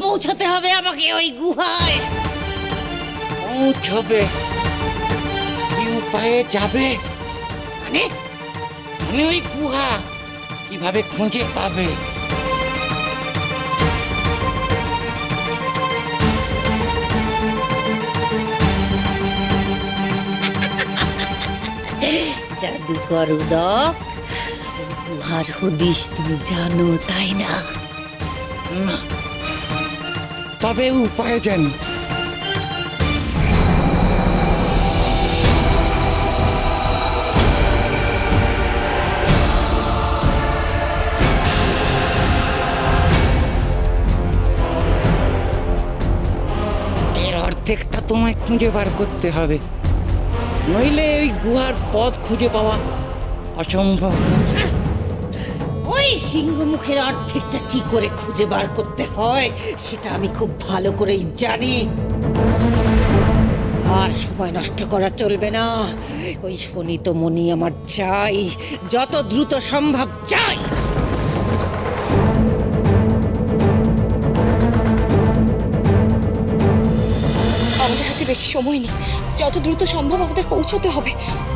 পৌঁছতে হবে আমাকে ওই গুহায়। পৌঁছবে? কি উপায়ে যাবে? মানে মানে ওই গুহা কিভাবে খুঁজে পাবে? জাদুকর উদক, গুহার হদিশ তুমি জানো তাই না? না, তবে উপায় জানি। এর অর্ধেকটা তোমায় খুঁজে বার করতে হবে, নইলে ওই গুহার পথ খুঁজে পাওয়া অসম্ভব। ওই সিংহমুখের অর্ধেকটা কি করে খুঁজে বার করতে হয় সেটা আমি খুব ভালো করেই জানি। আর সময় নষ্ট করা চলবে না। ওই শোনিত মণি আমার চাই, যত দ্রুত সম্ভব চাই। আমাদের হাতে বেশি সময় নেই, যত দ্রুত সম্ভব আমাদের পৌঁছতে হবে।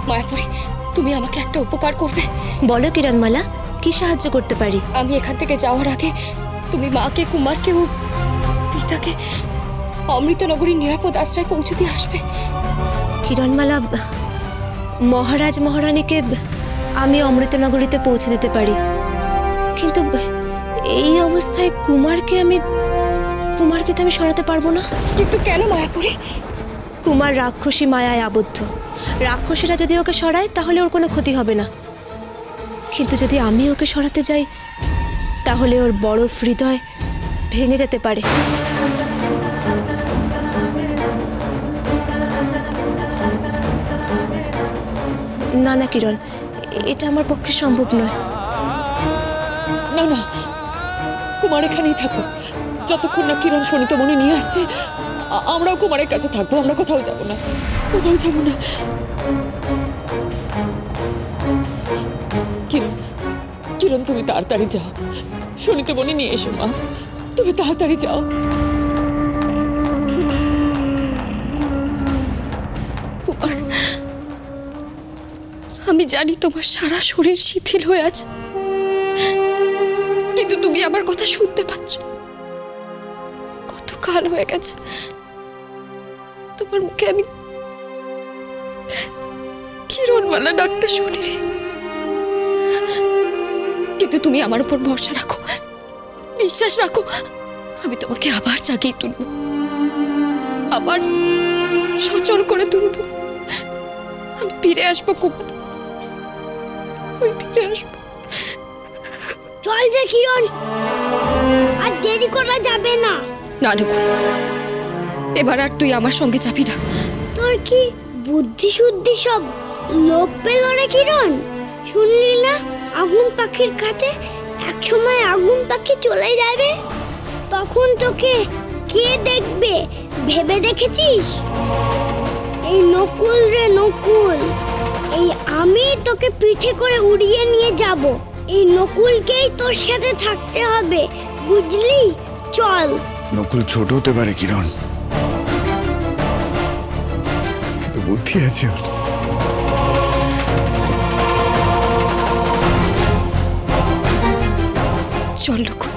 মায়াপুরী, তুমি আমাকে একটা উপকার করবে? বলো কিরণমালা, কি সাহায্য করতে পারি? আমি এখান থেকে যাওয়ার আগে তুমি মাকে, কুমারকে ও পিতাকে অমৃতনগরীর নিরাপদ আশ্রয় পৌঁছে দিয়ে আসবে। কিরণমালা, মহারাজ মহারানীকে আমি অমৃতনগরীতে পৌঁছে দিতে পারি, কিন্তু এই অবস্থায় কুমারকে তো আমি সরাতে পারবো না। কিন্তু কেন মায়াপুরী? কুমার রাক্ষসী মায়ায় আবদ্ধ। রাক্ষসীরা যদি ওকে সরায় তাহলে ওর কোনো ক্ষতি হবে না, কিন্তু যদি আমি ওকে সরাতে যাই তাহলে ওর বড় হৃদয় ভেঙে যেতে পারে। না না কিরণ, এটা আমার পক্ষে সম্ভব নয়। না না, কুমার এখানেই থাকো, যতক্ষণ না কিরণ শোনিতমণি নিয়ে আসছে। আমরাও কুমারের কাছে থাকবো, আমরা কোথাও যাব না, কোথাও যাব না। কিরণ, কিরণ তুমি তাড়াতাড়ি যাও, শোনিতমণি নিয়ে এসো। মা, তুমি তাড়াতাড়ি যাও। কুমার, আমি জানি তোমার সারা শরীর শিথিল হয়ে আছে, কিন্তু তুমি আমার কথা শুনতে পাচ্ছ? কত কাল হয়ে গেছে তোমার মুখে আমি কিরণমালা ডাকটা শুনিনি। কিন্তু তুমি আমার উপর ভরসা রাখো, বিশ্বাস রাখো, আমি তোমাকে আবার জাগিয়ে তুলব, আবার সচল করে তুলব। আমি ফিরে আসবো কুমার, আমি ফিরে আসবো। চল যে কিরণ, আর দেরি করা যাবে না। না নকুল, এবার আর তুই আমার সঙ্গে যাবি না। তোর কি বুদ্ধি শুদ্ধি সব লোপ পেল রে কিরণ? শুনলি না আগুন পাখির কাছে একসময় আগুন পাখি চলে যাবে, তখন তোকে কে দেখবে ভেবে দেখেছিস? এই নকুল রে নকুল, এই আমি তোকে পিঠে করে উড়িয়ে নিয়ে যাব। এই নকুলকেই তোর সাথে থাকতে হবে, বুঝলি? চল। নকুল ছোট হতে পারে কিরণ, কিন্তু বুদ্ধি আছে ওর। চল নকুল।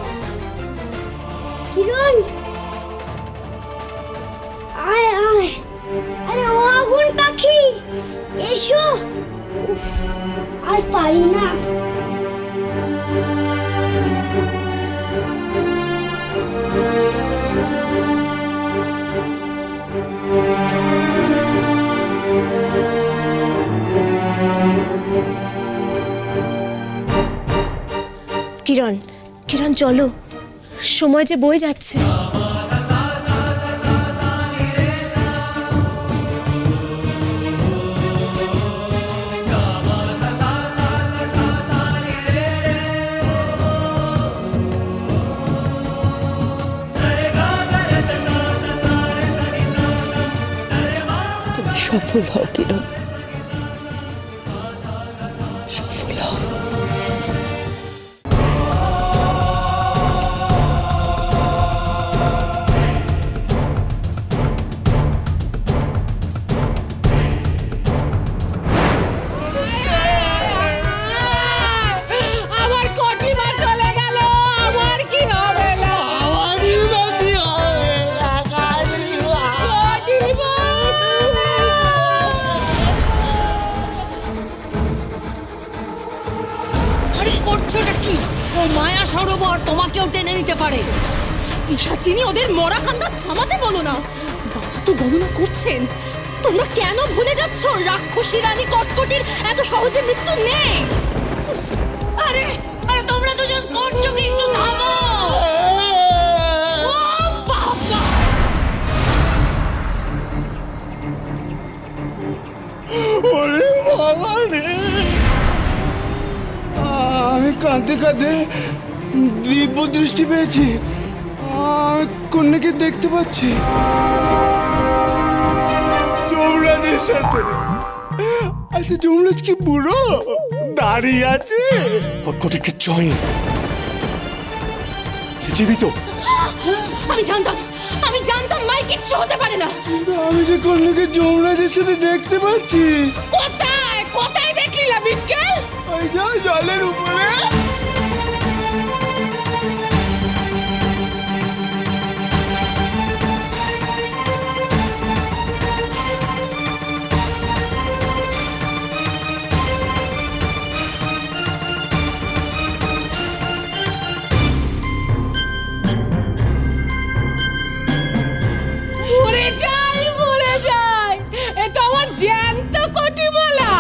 কিরণ, আয় আয়। আরে ও আগুন পাখি, এসো। উফ, আর পারি না। কিরণ, কিরণ চলো, সময় যে বয়ে যাচ্ছে। তুমি সফল হও কিরণ, সফল হও। সরোবর তোমাকেও টেনে নিতে পারে। পিশাচিনী ওদের মরা কান্না থামাতে বলো না। বাবা তো গণনা করছেন। তোমরা কেন ভুলে যাচ্ছ রাক্ষসী রানী কটকটির এত সহজে মৃত্যু নেই? আরে আরে তোমরা দুজন করছো কি? একটু থামো। ও বাবা! ওরে বাবা রে, আমি কাঁদতে কাঁদতে দিব্য দৃষ্টি পেয়েছি। আমি কন্যাকে দেখতে পাচ্ছি যমরাজের সাথে। আচ্ছা, যমরাজ কি বুড়ো দাঁড়িয়ে আছে? কটকটিকে চয় জীবিত। আমি জানতাম মাই কিচ্ছু হতে পারে না। আমি যে কন্যাকে যমরাজের সাথে দেখতে পাচ্ছি। কোথায় দেখলি না বিটকেল? ওই যে জলের উপরে। মরে যাই, এ তো আমার জ্যান্ত কটিমালা।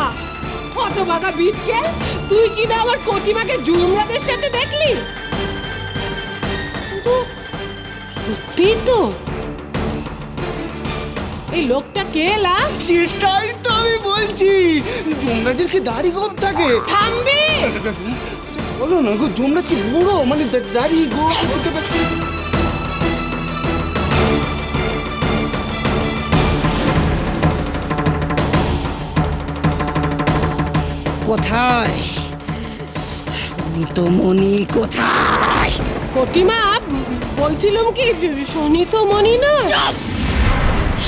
হতভাগা বিটকেল, তুই কি না আমার কটিমাকে যমরাজের সাথে দেখলি? সত্যি তো। এই লোকটা কে লা? সেটাই তো আমি বলছি, যমরাজের কি দাড়ি কম থাকে? থামবি? বলো না গো, যমরাজ কি বুড়ো, মানে দাড়ি গো? কোথায় সুনিতমণি? কোথায়? কটিমা, বলছিলাম কি শোনিত মনি না?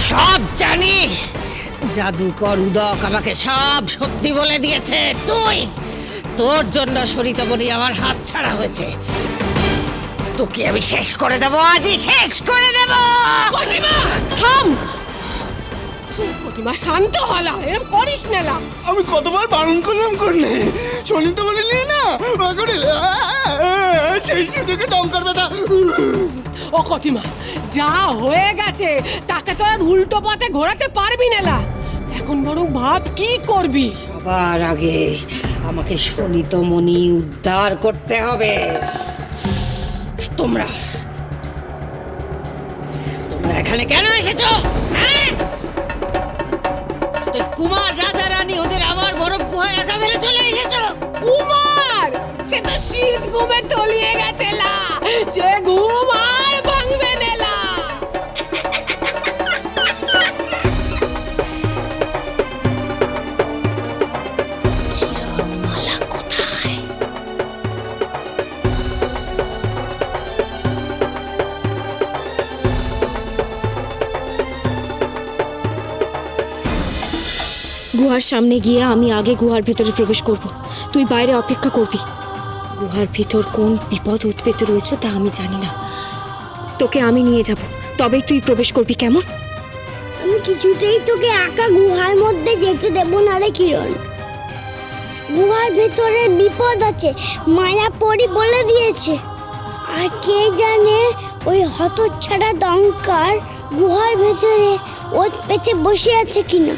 সব জানি। জাদুকর উদক আমাকে সব সত্যি বলে দিয়েছে। তোর জন্য সরিতমণি আমার হাত ছাড়া হয়েছে। তোকে আমি শেষ করে দেবো, আজই শেষ করে দেব। কটিমা থাম। কটিমা শান্ত হলা, এরকম করিস না। আমি কতবার বারণ করলাম করলে, শোনি তো বলিনি না? সেই সুযোগে দমকার বেটা। ও কটিমা, যা হয়ে গেছে তাকে তো আর উল্টো পথে ঘোরাতে পারবি না। এখন বরং ভাব কি করবি। সবার আগে আমাকে সনিতমণি উদ্ধার করতে হবে। তোমরা এখানে কেন এসেছো? হ্যাঁ, তুই কুমার রাজা রানী ওদের আবার বরফ গুহায় একা ফেলে চলে এসেছো। কুমার সে তো শীত ঘুমে তলিয়ে গেছে লা, সে ঘুম আর ভাঙবে না। কিরণমালা কোথায়? গুহার সামনে গিয়ে আমি আগে গুহার ভেতরে প্রবেশ করব, তুই বাইরে অপেক্ষা করবি। গুহার ভিতর কোন বিপদ উৎপেতে রয়েছে তা আমি জানি না, তোকে আমি নিয়ে যাব, তবেই তুই প্রবেশ করবি, কেমন? আমি কিছুতেই তোকে একা গুহার মধ্যে যেতে দেব না রে কিরণ। গুহার ভেতরে বিপদ আছে, মায়াপরি বলে দিয়েছে। আর কে জানে ওই হতচ্ছাড়া দঙ্কার গুহার ভেতরে ওত পেতে বসে আছে কিনা।